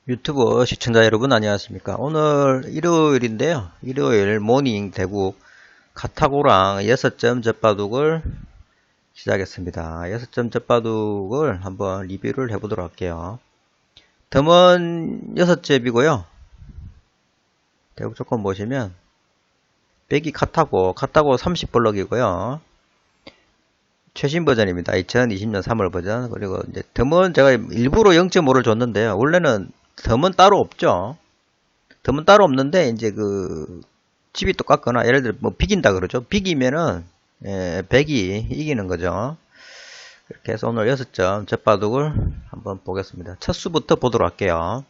유튜브 시청자 여러분 안녕하십니까. 오늘 일요일인데요. 일요일 모닝 대국 카타고랑 6점 젖바둑을 시작했습니다. 6점 젖바둑을 한번 리뷰를 해보도록 할게요. 덤은 6잽이고요. 대국 조건 보시면 백이 카타고 30블럭이고요. 최신 버전입니다. 2020년 3월 버전. 그리고 이제 덤은 제가 일부러 0.5를 줬는데요. 원래는 덤은 따로 없죠. 덤은 따로 없는데 이제 그 집이 똑같거나 예를 들어 뭐 비긴다 그러죠. 비기면은 백이 이기는 거죠. 이렇게 해서 오늘 6점 젖바둑을 한번 보겠습니다. 첫 수부터 보도록 할게요.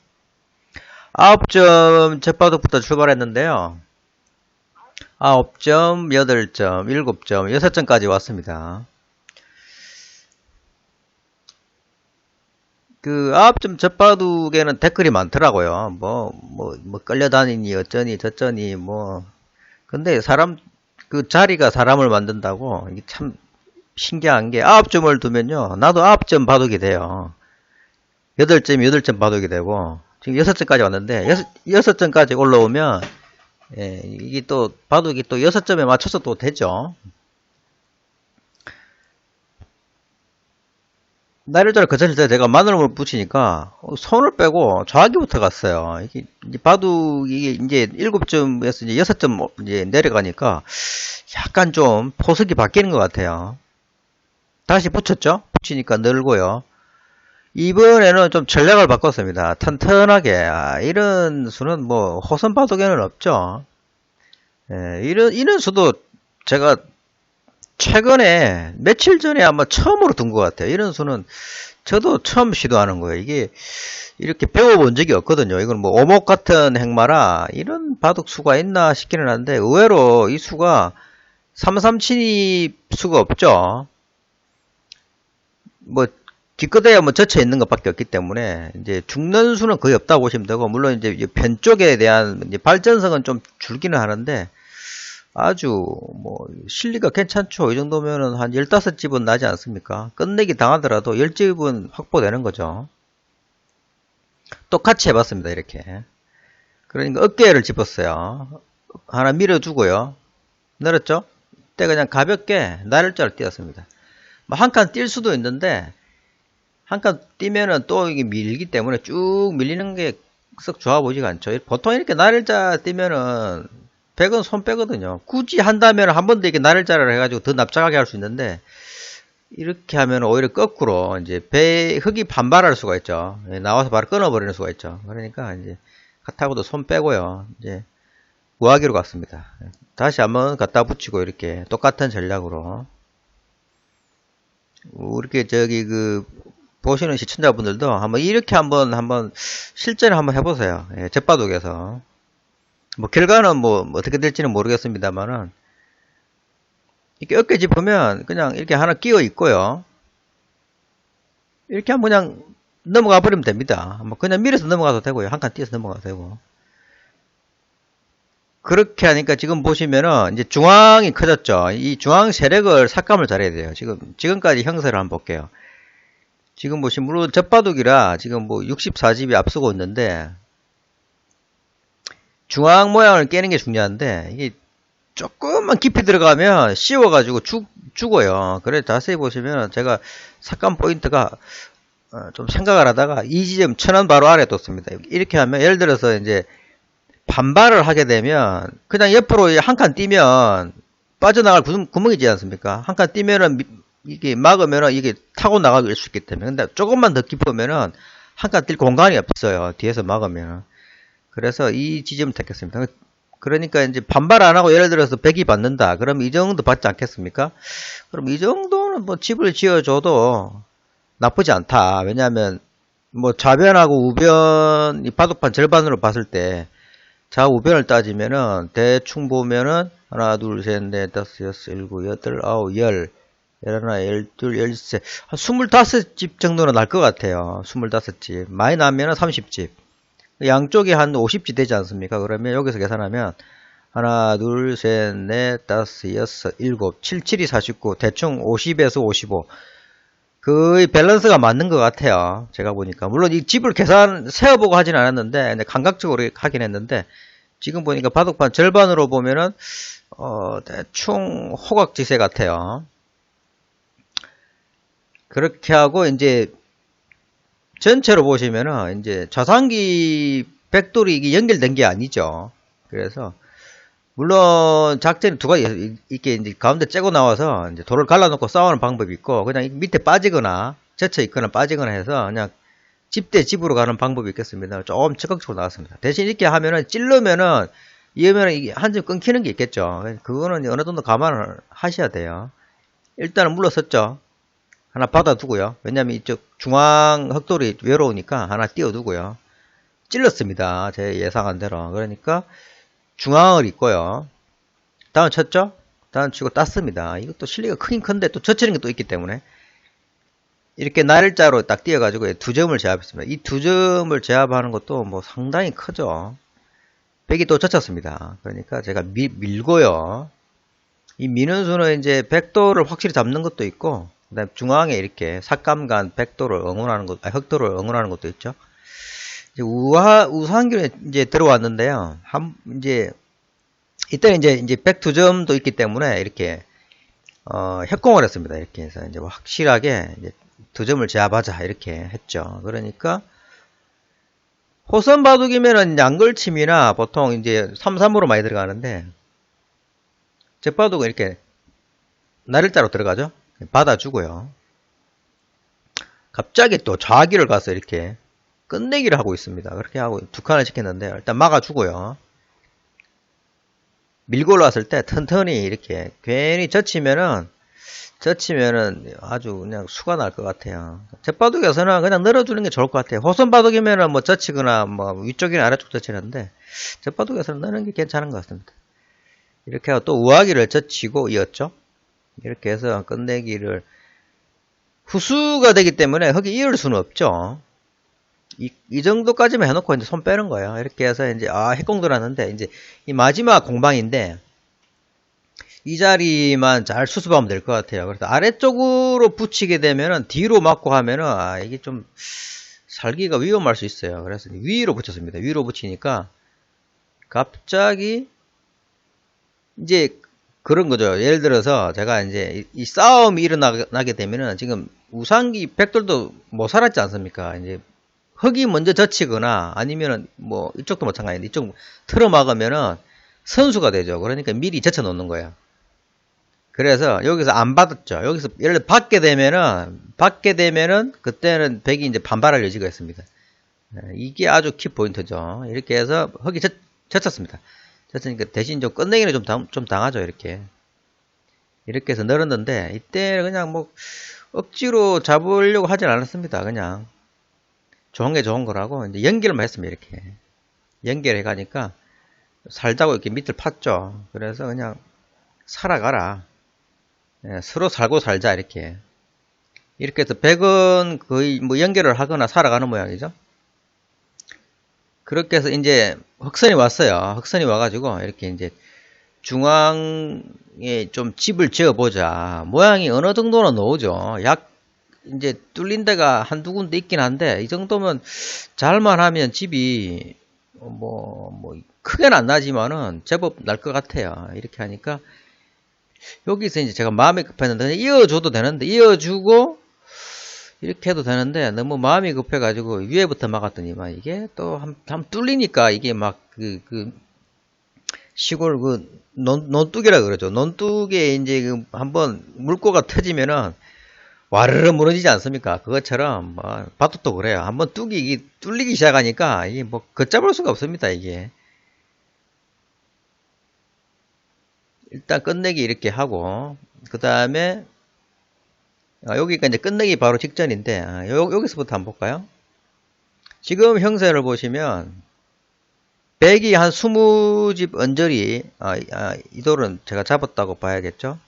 9점 젖바둑부터 출발했는데요. 9점, 8점, 7점, 6점까지 왔습니다. 그 9점 젖바둑에는 댓글이 많더라고요. 뭐 끌려다니니 어쩌니 저쩌니 뭐. 근데 사람 그 자리가 사람을 만든다고. 이게 참 신기한 게 9점을 두면요. 나도 9점 바둑이 돼요. 8점, 8점 바둑이 되고. 지금 6점까지 왔는데 6점까지 올라오면 이게 또 바둑이 또 6점에 맞춰서 또 되죠. 날짜를 거쳤을 때 제가 마늘을 붙이니까 손을 빼고 정확히부터 갔어요. 이게 바둑이 이제 7점에서 이제 6점 이제 내려가니까 약간 좀 포석이 바뀌는 것 같아요. 다시 붙였죠? 붙이니까 늘고요. 이번에는 좀 전략을 바꿨습니다. 튼튼하게. 이런 수는 뭐 호선 바둑에는 없죠. 이런 수도 제가 최근에 며칠 전에 아마 처음으로 둔 것 같아요. 이런 수는 저도 처음 시도하는 거예요. 이게 이렇게 배워본 적이 없거든요. 이건 뭐 오목 같은 행마라 이런 바둑 수가 있나 싶기는 한데 의외로 이 수가 337이 수가 없죠. 뭐 기껏해야 뭐 젖혀 있는 것밖에 없기 때문에 이제 죽는 수는 거의 없다고 보시면 되고, 물론 이제 변 쪽에 대한 이제 발전성은 좀 줄기는 하는데 아주 뭐 실리가 괜찮죠. 이 정도면은 한 15집은 나지 않습니까? 끝내기 당하더라도 10집은 확보되는 거죠. 똑같이 해봤습니다. 이렇게. 그러니까 어깨를 짚었어요. 하나 밀어주고요. 늘었죠? 그때 그냥 가볍게 나를자를 띄었습니다. 뭐 한 칸 뛸 수도 있는데 한 칸 뛰면은 또 이게 밀기 때문에 쭉 밀리는 게 썩 좋아 보지가 않죠. 보통 이렇게 나를자 뛰면은 백은 손 빼거든요. 굳이 한다면 한 번 더 이렇게 나를자를 해가지고 더 납작하게 할 수 있는데 이렇게 하면 오히려 거꾸로 이제 배 흙이 반발할 수가 있죠. 나와서 바로 끊어버리는 수가 있죠. 그러니까 이제 카타고도 손 빼고요. 이제 우하기로 갔습니다. 다시 한번 갖다 붙이고 이렇게 똑같은 전략으로 이렇게 저기 그 보시는 시청자분들도 한번 이렇게 한번 실전에 한번 해보세요. 젖바둑에서. 뭐 결과는 뭐 어떻게 될지는 모르겠습니다만은 이렇게 어깨 짚으면 그냥 이렇게 하나 끼어 있고요. 이렇게 한번 그냥 넘어가 버리면 됩니다. 뭐 그냥 밀어서 넘어가도 되고요. 한 칸 띄어서 넘어가도 되고. 그렇게 하니까 지금 보시면은 이제 중앙이 커졌죠. 이 중앙 세력을 삭감을 잘해야 돼요. 지금까지 형세를 한번 볼게요. 지금 보시면 물론 젖바둑이라 지금 뭐 64집이 앞서고 있는데 중앙 모양을 깨는 게 중요한데 이게 조금만 깊이 들어가면 씌워가지고 죽어요. 그래 자세히 보시면 제가 삭감 포인트가 좀 생각을 하다가 이 지점 천원 바로 아래에 뒀습니다. 이렇게 하면 예를 들어서 이제 반발을 하게 되면 그냥 옆으로 한 칸 뛰면 빠져나갈 구멍이지 않습니까? 한 칸 뛰면은 이게 막으면은 이게 타고 나갈 수 있기 때문에. 근데 조금만 더 깊으면은 한 칸 뛸 공간이 없어요. 뒤에서 막으면. 그래서 이 지점을 택했습니다. 그러니까 이제 반발 안 하고 예를 들어서 100이 받는다. 그럼 이 정도 받지 않겠습니까? 그럼 이 정도는 뭐 집을 지어줘도 나쁘지 않다. 왜냐하면 뭐 좌변하고 우변 이 바둑판 절반으로 봤을 때 좌우변을 따지면은 대충 보면은 하나 둘 셋 넷 다섯 여섯 일곱 여덟 아홉 열 열하나 열둘 열세 한 25집 정도는 날 것 같아요. 25집 많이 나면은 30집 양쪽이 한 50집 되지 않습니까? 그러면 여기서 계산하면 하나 둘 셋 넷 다섯 여섯 일곱 7, 7이 49 대충 50에서 55 거의 밸런스가 맞는 것 같아요. 제가 보니까. 물론 이 집을 세어보고 하진 않았는데, 감각적으로 하긴 했는데, 지금 보니까 바둑판 절반으로 보면은, 대충 호각지세 같아요. 그렇게 하고, 이제, 전체로 보시면은, 이제, 좌상기 백돌이 이게 연결된 게 아니죠. 그래서, 물론 작전이 두 가지 이게 이제 가운데 째고 나와서 이제 돌을 갈라놓고 싸우는 방법이 있고 그냥 밑에 빠지거나 젖혀 있거나 빠지거나 해서 그냥 집 대 집으로 가는 방법이 있겠습니다. 조금 적극적으로 나왔습니다. 대신 이렇게 하면은 찌르면은 이러면 이게 한 점 끊기는 게 있겠죠. 그거는 어느 정도 감안을 하셔야 돼요. 일단은 물러섰죠. 하나 받아두고요. 왜냐면 이쪽 중앙 흑돌이 외로우니까 하나 띄워두고요. 찔렀습니다. 제 예상한 대로. 그러니까 중앙을 있고요. 다운 쳤죠? 다운 치고 땄습니다. 이것도 실리가 크긴 큰데 또 젖히는 게 또 있기 때문에 이렇게 날일자로 딱 띄어가지고 두 점을 제압했습니다. 이 두 점을 제압하는 것도 뭐 상당히 크죠. 백이 또 젖혔습니다. 그러니까 제가 밀고요. 이 미는 수는 이제 백도를 확실히 잡는 것도 있고 그다음 중앙에 이렇게 삭감간 백도를 응원하는 것, 흑도를 응원하는 것도 있죠. 이제 우상균에 이제 들어왔는데요. 이제, 이때는 이제 102점도 있기 때문에 이렇게, 협공을 했습니다. 이렇게 해서 이제 확실하게 이제 2점을 제압하자. 이렇게 했죠. 그러니까, 호선 바둑이면은 양걸침이나 보통 이제 3-3으로 많이 들어가는데, 제 바둑은 이렇게 날일자로 들어가죠. 받아주고요. 갑자기 또 좌기를 가서 이렇게 끝내기를 하고 있습니다. 그렇게 하고 두 칸을 시켰는데 일단 막아주고요. 밀고 올라왔을 때 튼튼히 이렇게 괜히 젖히면은 아주 그냥 수가 날 것 같아요. jet바둑에서는 그냥 늘어주는 게 좋을 것 같아요. 호선 바둑이면은 뭐 젖히거나 뭐 위쪽이나 아래쪽 젖히는데 jet바둑에서는 넣는 게 괜찮은 것 같습니다. 이렇게 하고 또 우하기를 젖히고 이었죠. 이렇게 해서 끝내기를 후수가 되기 때문에 흙이 이을 수는 없죠. 이 정도까지만 해놓고 이제 손 빼는 거예요. 이렇게 해서 이제 핵공 들어왔는데 이제 이 마지막 공방인데 이 자리만 잘 수습하면 될 것 같아요. 그래서 아래쪽으로 붙이게 되면은 뒤로 맞고 하면은 이게 좀 살기가 위험할 수 있어요. 그래서 위로 붙였습니다. 위로 붙이니까 갑자기 이제 그런 거죠. 예를 들어서 제가 이제 이 싸움이 일어나게 되면은 지금 우상기 백돌도 못 살았지 않습니까? 이제 흙이 먼저 젖히거나 아니면은 뭐 이쪽도 마찬가지인데 이쪽 틀어막으면은 선수가 되죠. 그러니까 미리 젖혀 놓는 거예요. 그래서 여기서 안 받았죠. 여기서 예를 들어 받게 되면은 그때는 백이 이제 반발할 여지가 있습니다. 이게 아주 키 포인트죠. 이렇게 해서 흙이 젖혔습니다. 젖으니까 대신 좀 끝내기는 좀 당하죠. 이렇게 해서 늘었는데 이때 그냥 뭐 억지로 잡으려고 하진 않았습니다. 그냥 좋은 게 좋은 거라고 이제 연결만 했습니다. 이렇게 연결해 가니까 살자고 이렇게 밑을 팠죠. 그래서 그냥 살아가라. 서로 살고 살자 이렇게 해서 백은 거의 뭐 연결을 하거나 살아가는 모양이죠. 그렇게 해서 이제 흑선이 왔어요. 흑선이 와가지고 이렇게 이제 중앙에 좀 집을 지어보자. 모양이 어느 정도는 나오죠. 이제 뚫린 데가 한두 군데 있긴 한데 이 정도면 잘만 하면 집이 뭐 크게는 안 나지만은 제법 날 것 같아요. 이렇게 하니까 여기서 이제 제가 마음이 급했는데 이어줘도 되는데 이어주고 이렇게 해도 되는데 너무 마음이 급해가지고 위에부터 막았더니만 이게 또 한 뚫리니까 이게 막 시골 논뚝이라 그러죠. 논뚝에 이제 한번 물꼬가 터지면은 와르르 무너지지 않습니까? 그것처럼 뭐 바둑도 그래요. 한번 뚫리기 시작하니까 이게 뭐 걷잡을 수가 없습니다. 이게 일단 끝내기 이렇게 하고 그 다음에 여기가 이제 끝내기 바로 직전인데 여기서부터 한번 볼까요? 지금 형세를 보시면 백이 한 20집 언저리 이 돌은 제가 잡았다고 봐야겠죠?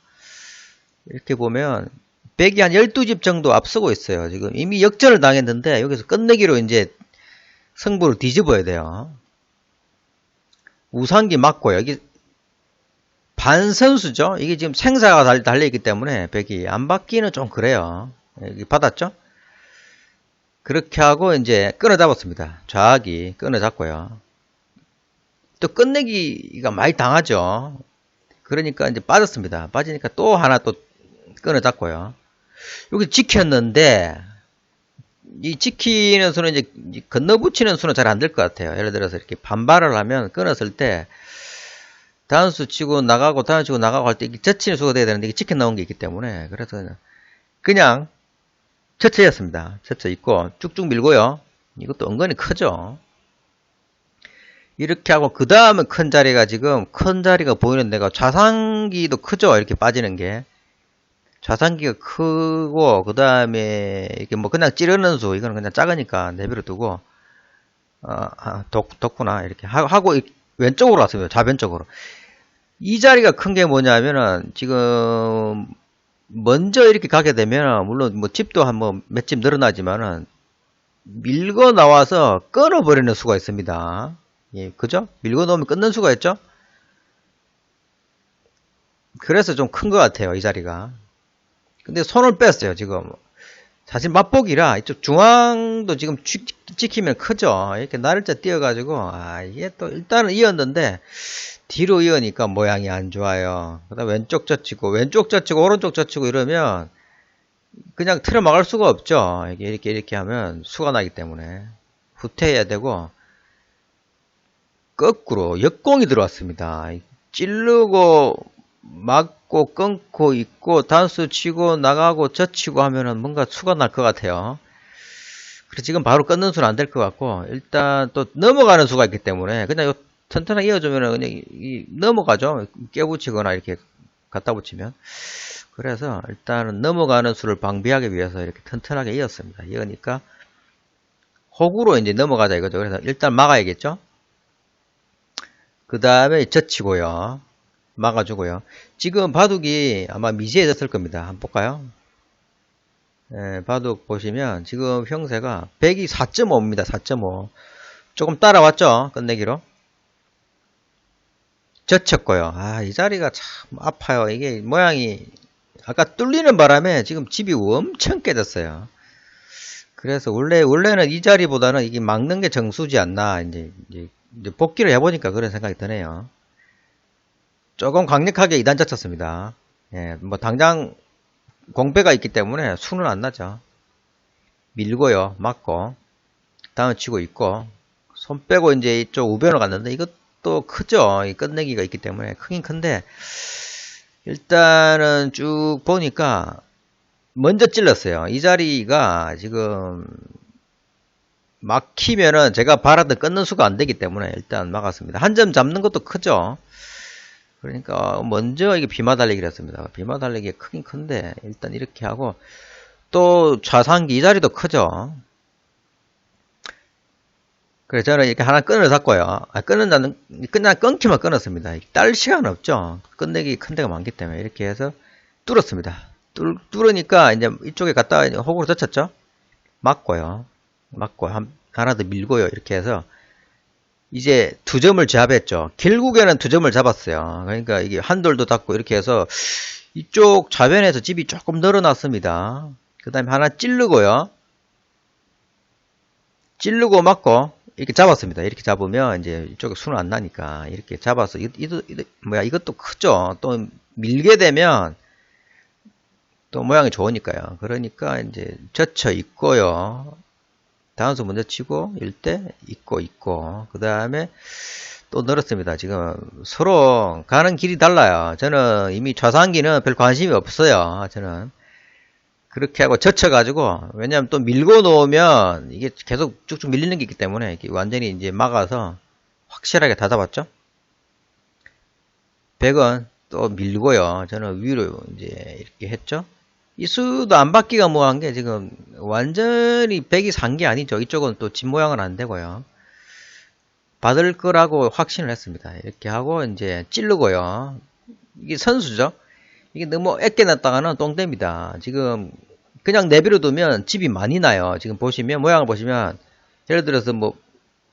이렇게 보면 백이 한 12집 정도 앞서고 있어요. 지금 이미 역전을 당했는데 여기서 끝내기로 이제 승부를 뒤집어야 돼요. 우상기 맞고 여기 반선수죠. 이게 지금 생사가 달려있기 때문에 백이 안 받기는 좀 그래요. 여기 받았죠? 그렇게 하고 이제 끊어 잡았습니다. 좌악이 끊어 잡고요. 또 끝내기가 많이 당하죠. 그러니까 이제 빠졌습니다. 빠지니까 또 하나 또 끊어 잡고요. 여기 지켰는데 이 지키는 수는 이제 건너붙이는 수는 잘 안 될 것 같아요. 예를 들어서 이렇게 반발을 하면 끊었을 때 단수 치고 나가고 단수 치고 나가고 할 때 이게 젖히는 수가 돼야 되는데 이게 지켜 나온 게 있기 때문에 그래서 그냥 젖혀졌습니다. 젖혀 있고 쭉쭉 밀고요. 이것도 은근히 크죠. 이렇게 하고 그 다음에 큰 자리가 지금 큰 자리가 보이는 데가 좌상기도 크죠. 이렇게 빠지는 게 좌상기가 크고 그 다음에 이렇게 뭐 그냥 찌르는 수 이거는 그냥 작으니까 내비로 두고 덕구나 이렇게 하고 왼쪽으로 왔습니다. 좌변쪽으로. 이 자리가 큰 게 뭐냐면은 지금 먼저 이렇게 가게 되면 물론 뭐 집도 한번 몇 집 늘어나지만은 밀고 나와서 끊어버리는 수가 있습니다. 예, 그죠? 밀고 놓으면 끊는 수가 있죠? 그래서 좀 큰 것 같아요, 이 자리가. 근데 손을 뺐어요, 지금. 사실 맛보기라 이쪽 중앙도 지금 찍히면 크죠? 이렇게 날짜 띄어가지고, 이게 또 일단은 이었는데, 뒤로 이으니까 모양이 안 좋아요. 그 다음 왼쪽 젖히고, 오른쪽 젖히고 이러면, 그냥 틀어 막을 수가 없죠. 이렇게 하면 수가 나기 때문에. 후퇴해야 되고, 거꾸로 역공이 들어왔습니다. 찌르고 막고 끊고 있고 단수 치고 나가고 젖히고 하면은 뭔가 수가 날 것 같아요. 그래서 지금 바로 끊는 수는 안 될 것 같고 일단 또 넘어가는 수가 있기 때문에 그냥 튼튼하게 이어주면은 그냥 넘어가죠. 깨붙이거나 이렇게 갖다 붙이면. 그래서 일단은 넘어가는 수를 방비하기 위해서 이렇게 튼튼하게 이었습니다. 이으니까 호구로 이제 넘어가자 이거죠. 그래서 일단 막아야겠죠. 그 다음에 젖히고요. 막아주고요. 지금 바둑이 아마 미지해졌을 겁니다. 한번 볼까요? 예, 바둑 보시면 지금 형세가 100이 4.5입니다. 4.5. 조금 따라왔죠? 끝내기로. 젖혔고요. 이 자리가 참 아파요. 이게 모양이 아까 뚫리는 바람에 지금 집이 엄청 깨졌어요. 그래서 원래는 이 자리보다는 이게 막는 게 정수지 않나 이제 복귀를 해보니까 그런 생각이 드네요. 조금 강력하게 2단 젖혔습니다. 예, 뭐 당장 공배가 있기 때문에 수는 안 나죠. 밀고요, 맞고, 다음 치고 있고, 손 빼고 이제 이쪽 우변으로 갔는데 이것도 크죠. 이 끝내기가 있기 때문에 크긴 큰데 일단은 쭉 보니까 먼저 찔렀어요. 이 자리가 지금 막히면은 제가 바라던 끊는 수가 안 되기 때문에 일단 막았습니다. 한 점 잡는 것도 크죠. 그러니까 먼저 이게 비마 달리기를 했습니다. 비마 달리기가 크긴 큰데 일단 이렇게 하고 또 좌상기 이 자리도 크죠. 그래서 저는 이렇게 하나 끈을 잡고요. 그냥 끊기만 끊었습니다. 딸 시간 없죠. 끝내기 큰 데가 많기 때문에 이렇게 해서 뚫었습니다. 뚫으니까 이제 이쪽에 갔다가 호구로 젖혔죠. 맞고요. 맞고 하나 더 밀고요. 이렇게 해서 이제 2점을 잡았죠. 결국에는 2점을 잡았어요. 그러니까 이게 한돌도 닫고 이렇게 해서 이쪽 좌변에서 집이 조금 늘어났습니다. 그 다음에 하나 찌르고요. 찌르고 맞고 이렇게 잡았습니다. 이렇게 잡으면 이제 이쪽에 수는 안 나니까 이렇게 잡아서 이것도 크죠. 또 밀게 되면 또 모양이 좋으니까요. 그러니까 이제 젖혀 있고요. 단수 먼저 치고 일대 있고 그 다음에 또 늘었습니다. 지금 서로 가는 길이 달라요. 저는 이미 좌상기는 별 관심이 없어요. 저는 그렇게 하고 젖혀가지고 왜냐하면 또 밀고 놓으면 이게 계속 쭉쭉 밀리는 게 있기 때문에 이렇게 완전히 이제 막아서 확실하게 다 잡았죠. 100원 또 밀고요. 저는 위로 이제 이렇게 했죠. 이 수도 안 받기가 뭐한 게 지금 완전히 100이 산 게 아니죠. 이쪽은 또 집 모양은 안 되고요. 받을 거라고 확신을 했습니다. 이렇게 하고 이제 찌르고요. 이게 선수죠. 이게 너무 애껴 놨다가는 똥됩니다. 지금 그냥 내비로 두면 집이 많이 나요. 지금 보시면 모양을 보시면 예를 들어서 뭐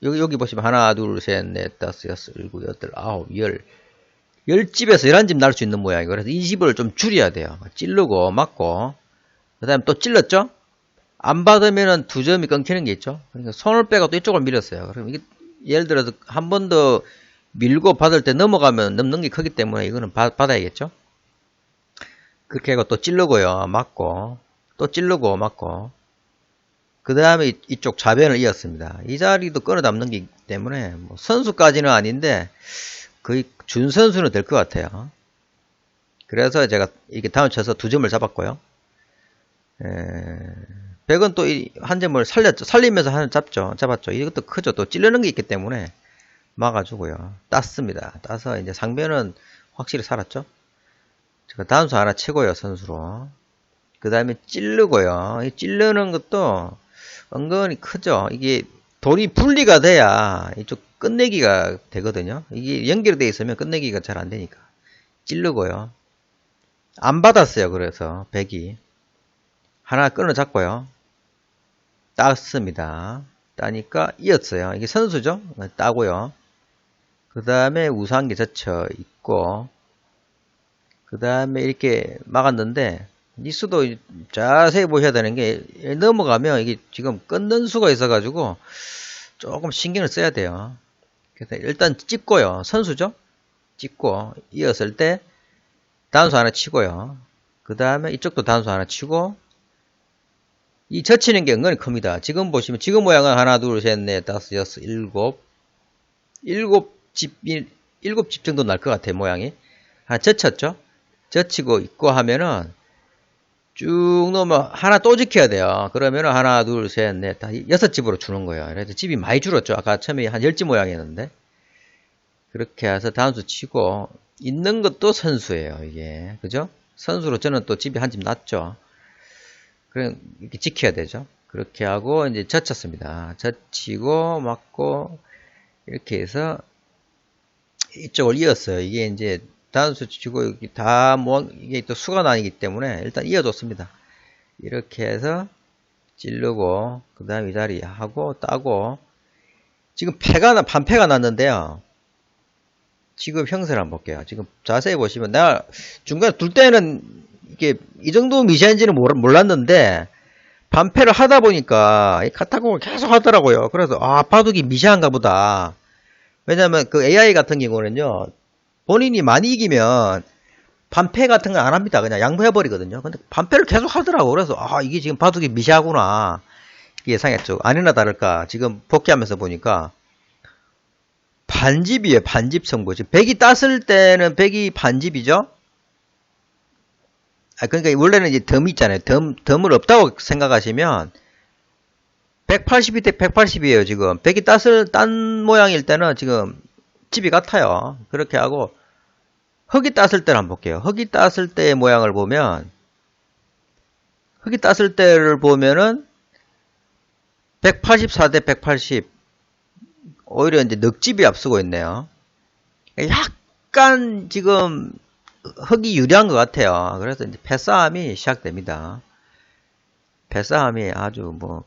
여기 보시면 하나 둘 셋 넷 다섯 여섯 일곱 여덟 아홉 열 10집에서 11집 날 수 있는 모양이고 그래서 이 집을 좀 줄여야 돼요. 찌르고 막고 그 다음에 또 찔렀죠? 안 받으면은 두 점이 끊기는 게 있죠. 그러니까 손을 빼고 또 이쪽을 밀었어요. 그럼 이게 예를 들어서 한 번 더 밀고 받을 때 넘어가면 넘는 게 크기 때문에 이거는 받아야겠죠. 그렇게 하고 또 찌르고요. 맞고 또 찌르고 맞고 그 다음에 이쪽 좌변을 이었습니다. 이 자리도 끊어 담는 게 있기 때문에 뭐 선수까지는 아닌데 거의 준선수는 될 것 같아요. 그래서 제가 이렇게 다운 쳐서 두 점을 잡았고요. 백은 또 한 점을 살리면서 하나 잡았죠. 이것도 크죠. 또 찌르는 게 있기 때문에 막아주고요. 땄습니다. 따서 이제 상변은 확실히 살았죠. 제가 단수 하나 치고요, 선수로. 그 다음에 찌르고요. 이 찌르는 것도 은근히 크죠. 이게 돌이 분리가 돼야 이쪽 끝내기가 되거든요. 이게 연결되어 있으면 끝내기가 잘 안 되니까. 찌르고요. 안 받았어요. 그래서 백이 하나 끊어 잡고요. 땄습니다. 따니까 이었어요. 이게 선수죠. 따고요. 그 다음에 우상기 젖혀 있고 그 다음에 이렇게 막았는데 니수도 자세히 보셔야 되는 게 넘어가면 이게 지금 끊는 수가 있어 가지고 조금 신경을 써야 돼요. 그래서 일단 찍고요. 선수죠. 찍고 이었을 때 단수 하나 치고요. 그 다음에 이쪽도 단수 하나 치고 이 젖히는 게 은근히 큽니다. 지금 보시면 지금 모양은 하나 둘 셋 넷 다섯 여섯 일곱 집 정도 날 것 같아요. 모양이 하나 젖혔죠. 젖히고 있고 하면은 쭉 놓으면 하나 또 지켜야 돼요. 그러면은 하나, 둘, 셋, 넷, 다 6집으로 주는 거예요. 그래서 집이 많이 줄었죠. 아까 처음에 한 10집 모양이었는데. 그렇게 해서 단수 치고, 있는 것도 선수예요, 이게. 그죠? 선수로 저는 또 집이 한 집 났죠. 그럼 이렇게 지켜야 되죠. 그렇게 하고 이제 젖혔습니다. 젖히고, 맞고, 이렇게 해서 이쪽을 이었어요. 이게 이제 단수 치고 다 뭐 이게 또 수가 나뉘기 때문에 일단 이어줬습니다. 이렇게 해서 찌르고 그 다음 이 자리 하고 따고 지금 반패가 났는데요. 지금 형세를 한번 볼게요. 지금 자세히 보시면 내가 중간에 둘 때는 이게 이 정도 미세한지는 몰랐는데 반패를 하다 보니까 이 카타공을 계속 하더라고요. 그래서 아 바둑이 미세한가 보다. 왜냐면 그 AI 같은 경우는요. 본인이 많이 이기면 반패 같은 건 안 합니다. 그냥 양보해버리거든요. 근데 반패를 계속 하더라고. 그래서 아 이게 지금 바둑이 미세하구나 예상했죠. 아니나 다를까 지금 복귀하면서 보니까 반집이에요. 반집 승부. 지금 백이 땄을 때는 백이 반집이죠. 아 그러니까 원래는 이제 덤이 있잖아요. 덤을 없다고 생각하시면 180이 대 180이에요. 지금 백이 딴 모양일 때는 지금 집이 같아요. 그렇게 하고 흙이 땄을 때를 한번 볼게요. 흙이 땄을 때의 모양을 보면 흙이 땄을 때를 보면은 184 대 180 오히려 이제 넉집이 앞서고 있네요. 약간 지금 흙이 유리한 것 같아요. 그래서 이제 패싸움이 시작됩니다. 패싸움이 아주 뭐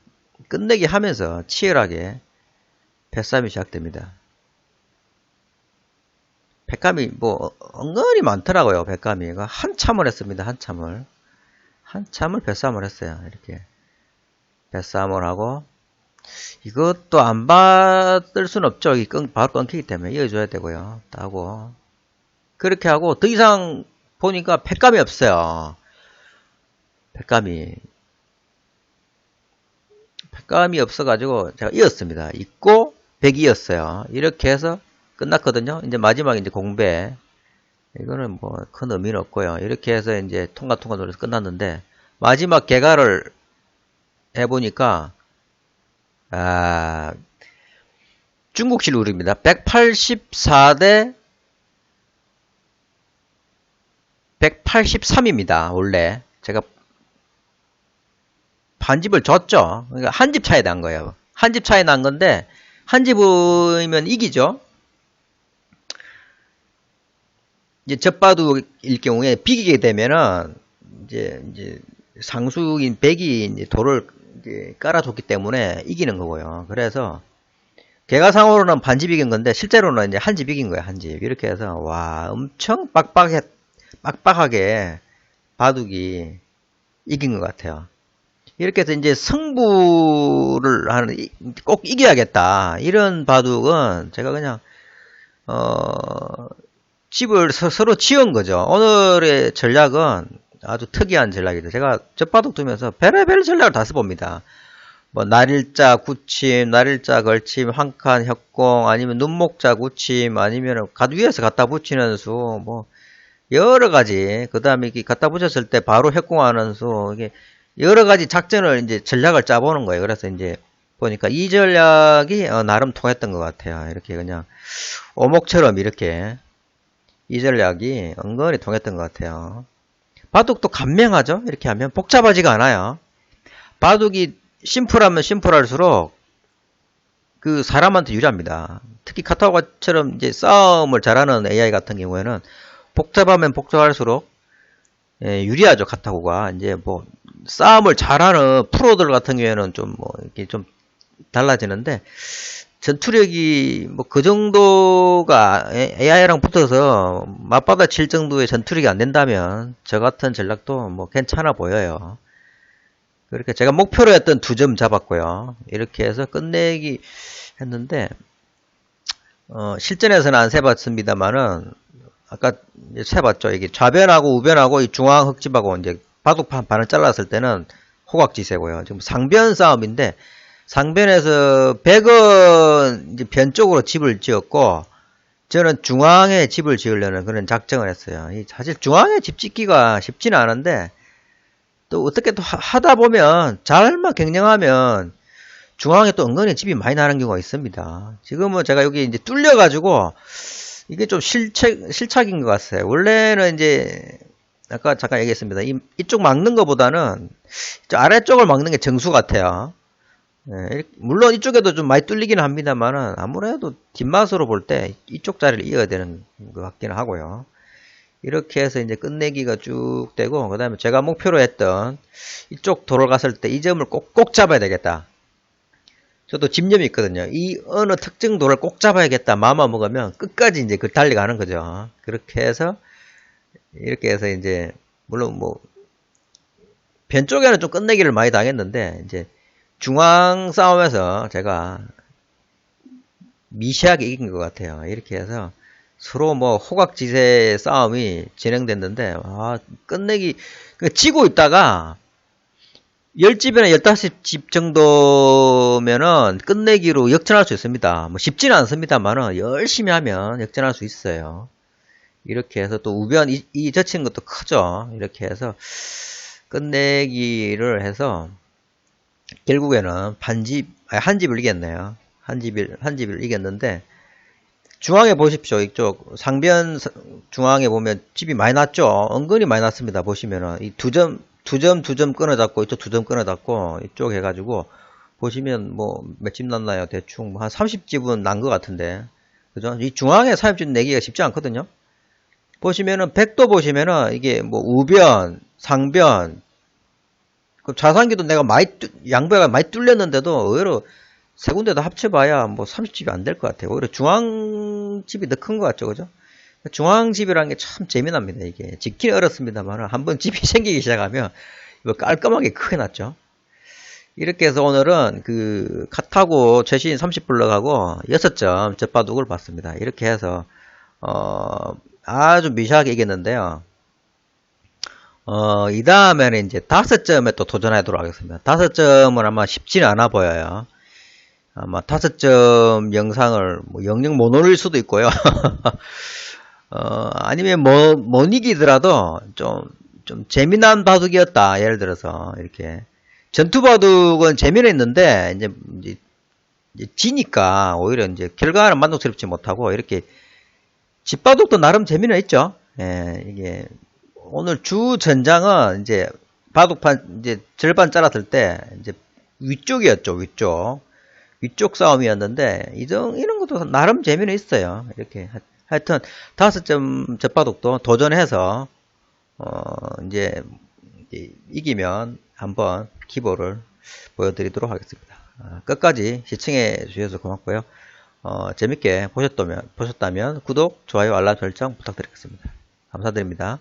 끝내기 하면서 치열하게 패싸움이 시작됩니다. 백감이 뭐 은근히 많더라고요. 백감이 한참을 했습니다. 한참을 패싸움을 했어요. 이렇게 패싸움을 하고 이것도 안 받을 순 없죠. 바로 끊기기 때문에 이어줘야 되고요. 따고 그렇게 하고 더 이상 보니까 백감이 없어요. 백감이 없어가지고 제가 이었습니다. 있고 백이었어요. 이렇게 해서 끝났거든요. 이제 마지막에 이제 공배. 이거는 뭐 큰 의미는 없고요. 이렇게 해서 이제 통과 노려서 끝났는데 마지막 개가를 해보니까 중국식 룰입니다. 184 대 183입니다. 원래 제가 반집을 줬죠. 그러니까 한 집 차이 난 거예요. 한 집 차이 난 건데 한 집이면 이기죠. 이제 젖바둑일 경우에 비기게 되면은 이제 상수인 백이 이제 돌을 이제 깔아줬기 때문에 이기는 거고요. 그래서 개가상으로는 반집 이긴 건데 실제로는 이제 한 집 이긴 거예요. 한 집. 이렇게 해서 와 엄청 빡빡하게 바둑이 이긴 것 같아요. 이렇게 해서 이제 승부를 하는, 꼭 이겨야겠다. 이런 바둑은 제가 그냥, 집을 서로 지은 거죠. 오늘의 전략은 아주 특이한 전략이죠. 제가 젖바둑 두면서 별의별 전략을 다 써봅니다. 뭐, 날일자 굳힘, 날일자 걸침, 한칸 협공, 아니면 눈목자 굳힘, 아니면 위에서 갖다 붙이는 수, 뭐, 여러 가지, 그 다음에 갖다 붙였을 때 바로 협공하는 수, 이게 여러 가지 작전을 이제 전략을 짜보는 거예요. 그래서 이제 보니까 이 전략이 나름 통했던 것 같아요. 이렇게 그냥 오목처럼 이렇게 이 전략이 은근히 통했던 것 같아요. 바둑도 간명하죠. 이렇게 하면 복잡하지가 않아요. 바둑이 심플하면 심플할수록 그 사람한테 유리합니다. 특히 카타고처럼 이제 싸움을 잘하는 AI 같은 경우에는 복잡하면 복잡할수록 유리하죠. 카타고가 이제 뭐 싸움을 잘하는 프로들 같은 경우에는 좀 뭐 이렇게 좀 달라지는데 전투력이 뭐 그 정도가 AI랑 붙어서 맞받아 칠 정도의 전투력이 안 된다면 저 같은 전략도 뭐 괜찮아 보여요. 그렇게 제가 목표로 했던 2점 잡았고요. 이렇게 해서 끝내기 했는데 실전에서는 안 세봤습니다만은 아까 이제 세봤죠. 이게 좌변하고 우변하고 이 중앙 흙집하고 이제 바둑판 반을 잘랐을 때는 호각지세고요. 지금 상변 싸움인데 상변에서 100은 이제 변 쪽으로 집을 지었고 저는 중앙에 집을 지으려는 그런 작정을 했어요. 사실 중앙에 집 짓기가 쉽지는 않은데 또 어떻게 또 하다 보면 잘만 경영하면 중앙에 또 은근히 집이 많이 나는 경우가 있습니다. 지금은 제가 여기 이제 뚫려가지고 이게 좀 실착인 것 같아요. 원래는 이제 아까 잠깐 얘기했습니다. 이쪽 막는 것보다는 아래쪽을 막는 게 정수 같아요. 네, 물론 이쪽에도 좀 많이 뚫리기는 합니다만은 아무래도 뒷맛으로 볼 때 이쪽 자리를 이어야 되는 것 같기는 하고요. 이렇게 해서 이제 끝내기가 쭉 되고, 그 다음에 제가 목표로 했던 이쪽 도로 갔을 때 이 점을 꼭 잡아야 되겠다. 저도 집념이 있거든요. 이 어느 특정 도를 꼭 잡아야겠다. 마음만 먹으면 끝까지 이제 그 달려가는 거죠. 그렇게 해서, 이렇게 해서 이제, 물론 뭐, 변 쪽에는 좀 끝내기를 많이 당했는데, 이제, 중앙 싸움에서 제가 미시하게 이긴 것 같아요. 이렇게 해서 서로 뭐 호각지세 싸움이 진행됐는데, 끝내기, 지고 있다가 10집이나 15집 정도면은 끝내기로 역전할 수 있습니다. 뭐 쉽지는 않습니다만은 열심히 하면 역전할 수 있어요. 이렇게 해서 또 우변, 이 젖힌 것도 크죠. 이렇게 해서 끝내기를 해서 결국에는 한 집을 이겼네요. 한 집을 이겼는데, 중앙에 보십시오. 이쪽 상변 중앙에 보면 집이 많이 났죠. 은근히 많이 났습니다. 보시면은 이 두 점 끊어잡고 이쪽 2점 끊어잡고 이쪽 해가지고 보시면 뭐 몇 집 났나요? 대충 한 30집은 난 것 같은데, 그죠? 이 중앙에 30집 내기가 쉽지 않거든요. 보시면은 백도 보시면은 이게 뭐 우변, 상변, 그 좌상기도 내가 양배가 많이 뚫렸는데도 의외로 세 군데 다 합쳐봐야 뭐 30집이 안 될 것 같아요. 오히려 중앙집이 더 큰 것 같죠, 그죠? 중앙집이라는 게 참 재미납니다. 이게 짓기는 어렵습니다만 한번 집이 생기기 시작하면 이거 깔끔하게 크게 났죠. 이렇게 해서 오늘은 그 카타고 최신 30블럭하고 6점 젖바둑을 봤습니다. 이렇게 해서 아주 미세하게 이겼는데요. 이 다음에는 이제 5점에 또 도전하도록 하겠습니다. 5점은 아마 쉽지는 않아 보여요. 아마 5점 영상을 뭐 영영 못 올릴 수도 있고요. 아니면 못 이기더라도 좀 재미난 바둑이었다. 예를 들어서 이렇게 전투 바둑은 재미는 있는데 이제 지니까 오히려 이제 결과는 만족스럽지 못하고, 이렇게 집바둑도 나름 재미는 있죠. 예, 이게 오늘 주 전장은 이제 바둑판 이제 절반 잘랐을 때 이제 위쪽이었죠. 위쪽 싸움이었는데 이런 것도 나름 재미는 있어요. 이렇게 하여튼 5점 젖바둑도 도전해서 이제 이기면 한번 기보를 보여드리도록 하겠습니다. 끝까지 시청해 주셔서 고맙고요. 재밌게 보셨다면 구독, 좋아요, 알람 설정 부탁드리겠습니다. 감사드립니다.